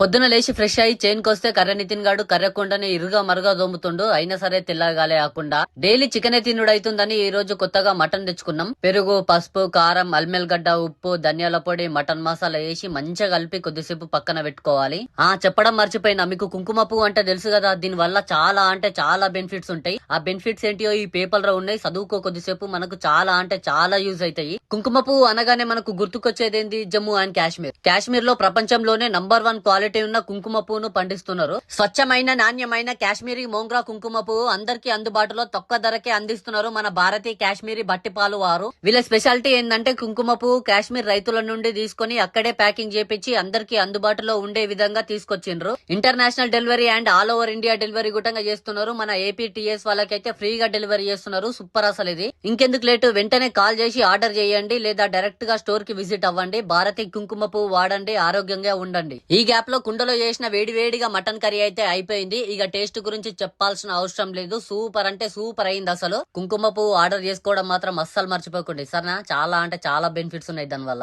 పొద్దున లేచి ఫ్రెష్ అయ్యి చైన్కి వస్తే కర్ర నితిన్ గాడు కర్రకుండని ఇరుగా మరుగా దోముతుండు. అయినా సరే తెల్లగాలే కాకుండా డైలీ చికెనే తినుడు అవుతుందని ఈ రోజు కొత్తగా మటన్ తెచ్చుకున్నాం. పెరుగు, పసుపు, కారం, అల్మెల్గడ్డ, ఉప్పు, ధనియాల పొడి, మటన్ మసాలా వేసి మంచిగా కలిపి కొద్దిసేపు పక్కన పెట్టుకోవాలి. చెప్పడం మర్చిపోయినా, మీకు కుంకుమ పువ్వు అంటే తెలుసు కదా. దీని వల్ల చాలా అంటే చాలా బెనిఫిట్స్ ఉంటాయి. ఆ బెనిఫిట్స్ ఏంటియో ఈ పేపర్ లో ఉన్నాయి, చదువుకో కొద్దిసేపు. మనకు చాలా అంటే చాలా యూజ్ అవుతాయి. కుంకుమ పువ్వు అనగానే మనకు గుర్తుకొచ్చేది ఏంది? జమ్మూ అండ్ కాశ్మీర్. కాశ్మీర్ లో ప్రపంచంలోనే నంబర్ 1 క్వాలిటీ ఉన్న కుంకుమ పువ్వును పండిస్తున్నారు. స్వచ్ఛమైన నాణ్యమైన కాశ్మీరీ మోంగ్రా కుంకుమ పువ్వు అందరికీ అందుబాటులో తక్కువ ధరకే అందిస్తున్నారు మన భారతీయ కాశ్మీరీ బట్టిపాలు వారు. వీళ్ళ స్పెషాలిటీ ఏంటంటే కుంకుమ పువ్వు కాశ్మీర్ రైతుల నుండి తీసుకొని అక్కడే ప్యాకింగ్ చేపించి అందరికీ అందుబాటులో ఉండే విధంగా తీసుకొచ్చిండ్రు. International delivery and all over India delivery గుటంగా చేస్తున్నారు. మన ఏపీటీఎస్ వాళ్ళకైతే ఫ్రీగా డెలివరీ చేస్తున్నారు. సూపర్ అసలు ఇది. ఇంకెందుకు లేటు, వెంటనే కాల్ చేసి ఆర్డర్ చేయండి లేదా డైరెక్ట్ గా స్టోర్ కి విజిట్ అవ్వండి. భారతీయ కుంకుమ పువ్వు వాడండి, ఆరోగ్యంగా ఉండండి. ఈ గ్యాప్ లో కుండలో చేసిన వేడివేడిగా మటన్ కర్రీ అయితే అయిపోయింది. ఇక టేస్ట్ గురించి చెప్పాల్సిన అవసరం లేదు. సూపర్ అంటే సూపర్ అయింది అసలు. కుంకుమ పువ్వు ఆర్డర్ చేసుకోవడం మాత్రం అస్సలు మర్చిపోకండి సరేనా. చాలా అంటే చాలా బెనిఫిట్స్ ఉన్నాయి దాని వల్ల.